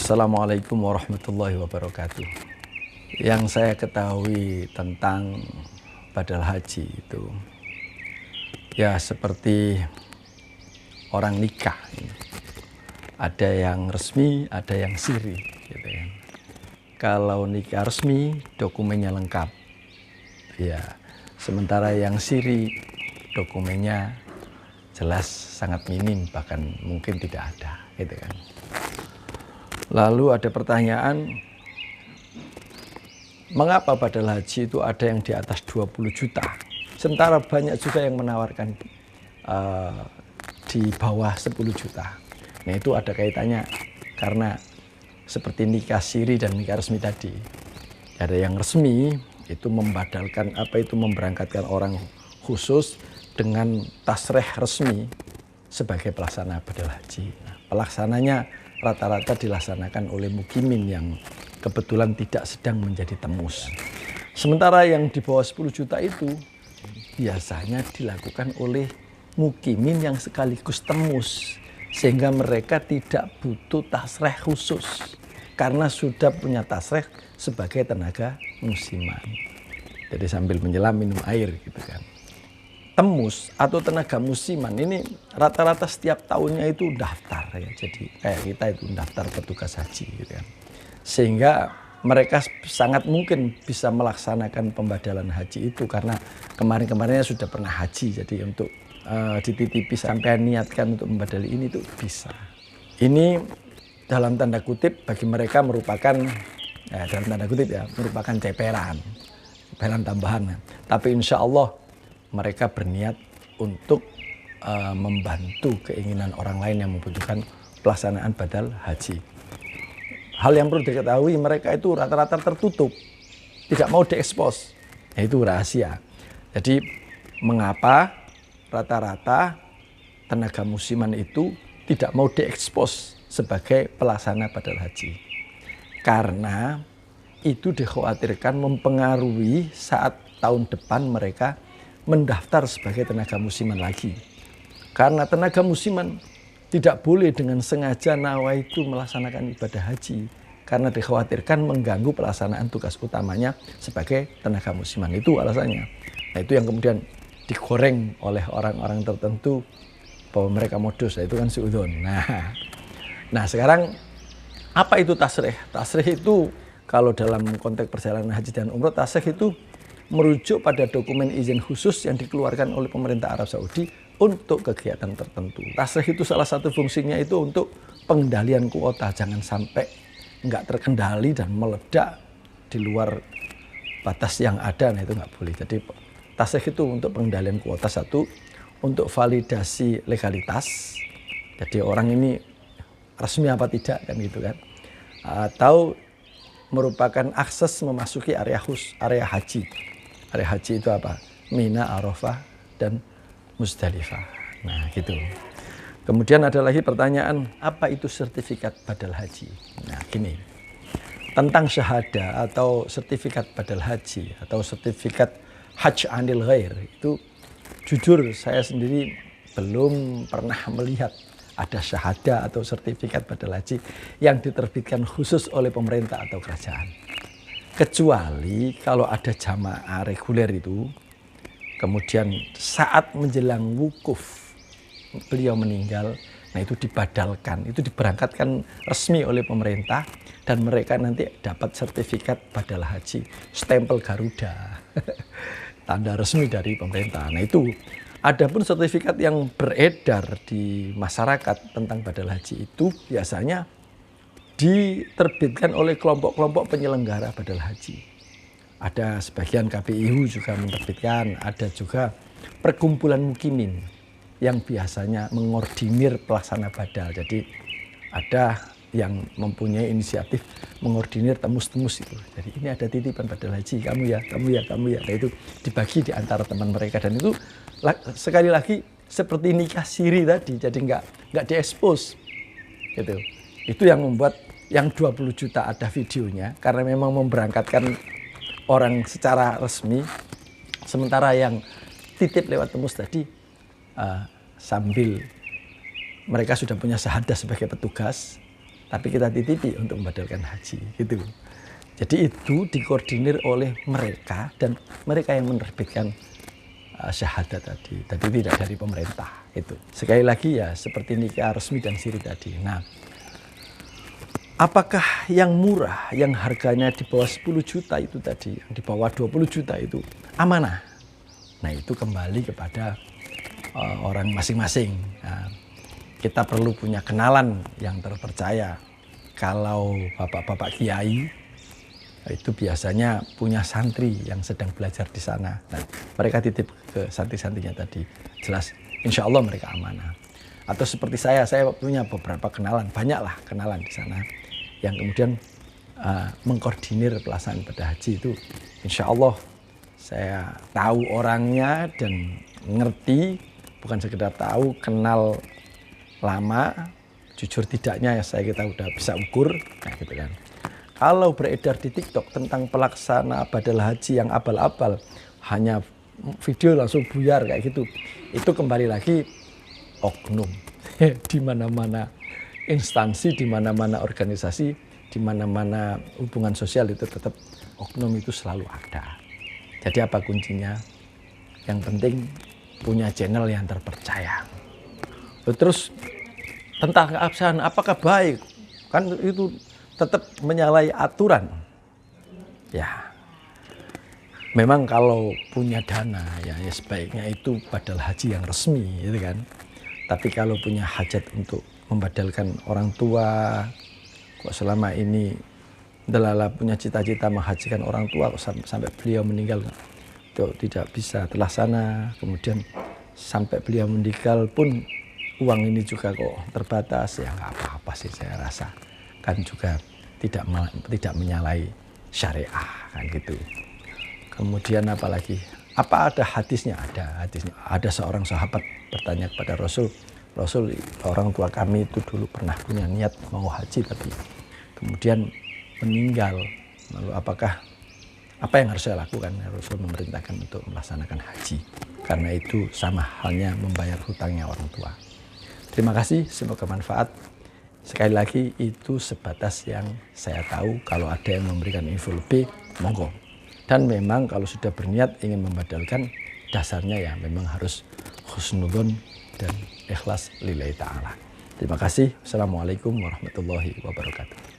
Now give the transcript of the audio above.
Assalamualaikum warahmatullahi wabarakatuh. Yang saya ketahui tentang badal haji itu ya seperti orang nikah. Ada yang resmi, ada yang siri gitu ya. Kalau nikah resmi dokumennya lengkap. Ya, sementara yang siri dokumennya jelas sangat minim, bahkan mungkin tidak ada gitu kan. Lalu ada pertanyaan, mengapa badal haji itu ada yang di atas 20 juta? Sementara banyak juga yang menawarkan di bawah 10 juta. Nah itu ada kaitannya karena seperti nikah siri dan nikah resmi tadi. Ada yang resmi itu membadalkan memberangkatkan orang khusus dengan tasreh resmi sebagai pelaksana badal haji. Nah, pelaksananya rata-rata dilaksanakan oleh mukimin yang kebetulan tidak sedang menjadi temus. Sementara yang di bawah 10 juta itu biasanya dilakukan oleh mukimin yang sekaligus temus, sehingga mereka tidak butuh tasreh khusus karena sudah punya tasreh sebagai tenaga musiman. Jadi sambil menyelam minum air gitu kan. Temus atau tenaga musiman ini rata-rata setiap tahunnya itu daftar ya. Jadi kayak kita itu daftar petugas haji gitu kan. Sehingga mereka sangat mungkin bisa melaksanakan pembadalan haji itu karena kemarin-kemarinnya sudah pernah haji. Jadi untuk dititipi sampai niatkan untuk membadali ini itu bisa. Ini dalam tanda kutip bagi mereka merupakan dalam tanda kutip ya merupakan ceperan tambahan. Tapi insya Allah mereka berniat untuk membantu keinginan orang lain yang membutuhkan pelaksanaan badal haji. Hal yang perlu diketahui, mereka itu rata-rata tertutup, tidak mau diekspos. Nah, itu rahasia. Jadi mengapa rata-rata tenaga musiman itu tidak mau diekspos sebagai pelaksana badal haji? Karena itu dikhawatirkan mempengaruhi saat tahun depan mereka mendaftar sebagai tenaga musiman lagi. Karena tenaga musiman tidak boleh dengan sengaja nawaitu melaksanakan ibadah haji. Karena dikhawatirkan mengganggu pelaksanaan tugas utamanya sebagai tenaga musiman. Itu alasannya. Nah itu yang kemudian digoreng oleh orang-orang tertentu bahwa mereka modus. Nah, itu kan suudzon. Nah sekarang apa itu tasrih? Tasrih itu kalau dalam konteks perjalanan haji dan umroh, tasrih itu merujuk pada dokumen izin khusus yang dikeluarkan oleh pemerintah Arab Saudi untuk kegiatan tertentu. Tasrih itu salah satu fungsinya itu untuk pengendalian kuota, jangan sampai nggak terkendali dan meledak di luar batas yang ada. Nah itu nggak boleh. Jadi tasrih itu untuk pengendalian kuota, satu untuk validasi legalitas. Jadi orang ini resmi apa tidak kan gitu kan, atau merupakan akses memasuki area haji. Area haji itu apa? Mina, Arafah, dan Muzdalifah. Nah gitu. Kemudian ada lagi pertanyaan, apa itu sertifikat badal haji? Nah gini, tentang syahada atau sertifikat badal haji atau sertifikat hajj anil ghair itu jujur saya sendiri belum pernah melihat ada syahada atau sertifikat badal haji yang diterbitkan khusus oleh pemerintah atau kerajaan. Kecuali kalau ada jamaah reguler itu, kemudian saat menjelang wukuf beliau meninggal, nah itu dibadalkan, itu diberangkatkan resmi oleh pemerintah dan mereka nanti dapat sertifikat badal haji, stempel Garuda, tanda resmi dari pemerintah. Nah itu, adapun sertifikat yang beredar di masyarakat tentang badal haji itu biasanya diterbitkan oleh kelompok-kelompok penyelenggara badal haji. Ada sebagian KPIU juga menerbitkan, ada juga perkumpulan mukimin yang biasanya mengordinir pelaksana badal. Jadi ada yang mempunyai inisiatif mengordinir temus-temus itu. Jadi ini ada titipan badal haji, kamu ya. Nah, itu dibagi di antara teman mereka dan itu sekali lagi seperti nikah siri tadi, jadi nggak diekspos gitu. Itu yang membuat yang 20 juta ada videonya karena memang memberangkatkan orang secara resmi, sementara yang titip lewat temus tadi sambil mereka sudah punya syahadah sebagai petugas, tapi kita titipi untuk membadalkan haji gitu. Jadi itu dikoordinir oleh mereka dan mereka yang menerbitkan syahadat tadi. Tadi tidak dari pemerintah itu. Sekali lagi ya seperti nikah resmi dan siri tadi. Nah, apakah yang murah, yang harganya di bawah 10 juta itu tadi, yang di bawah 20 juta itu amanah? Nah, itu kembali kepada orang masing-masing. Nah, kita perlu punya kenalan yang terpercaya. Kalau bapak-bapak kiai itu biasanya punya santri yang sedang belajar di sana. Nah, mereka titip ke santri-santrinya tadi. Jelas, insya Allah mereka amanah. Atau seperti saya punya beberapa kenalan, banyaklah kenalan di sana yang kemudian mengkoordinir pelaksanaan ibadah haji itu. Insya Allah saya tahu orangnya dan ngerti, bukan sekedar tahu, kenal lama, jujur tidaknya kita udah bisa ukur, nah gitu kan. Kalau beredar di TikTok tentang pelaksana badal haji yang abal-abal, hanya video langsung buyar kayak gitu, itu kembali lagi oknum. Di mana-mana instansi, di mana-mana organisasi, di mana-mana hubungan sosial itu tetap oknum itu selalu ada. Jadi apa kuncinya? Yang penting punya channel yang terpercaya. Terus tentang keabsahan apakah baik? Kan itu tetap menyalahi aturan. Ya, memang kalau punya dana ya sebaiknya itu badal haji yang resmi, gitu kan. Tapi kalau punya hajat untuk membadalkan orang tua, kok selama ini delala punya cita-cita menghajikan orang tua, kok sampai beliau meninggal itu tidak bisa terlaksana. Kemudian sampai beliau meninggal pun uang ini juga kok terbatas, ya nggak apa-apa sih saya rasa. Kan juga tidak menyalahi syariah kan gitu. Kemudian apalagi? Apa ada hadisnya? Ada hadisnya. Ada seorang sahabat bertanya kepada Rasul, Rasul, orang tua kami itu dulu pernah punya niat mau haji tapi kemudian meninggal. Lalu apa yang harus saya lakukan? Rasul memerintahkan untuk melaksanakan haji. Karena itu sama halnya membayar hutangnya orang tua. Terima kasih, semoga manfaat. Sekali lagi itu sebatas yang saya tahu. Kalau ada yang memberikan info lebih, monggo. Dan memang kalau sudah berniat ingin membadalkan, dasarnya ya memang harus husnudzon dan ikhlas lillahi ta'ala. Terima kasih. Assalamualaikum warahmatullahi wabarakatuh.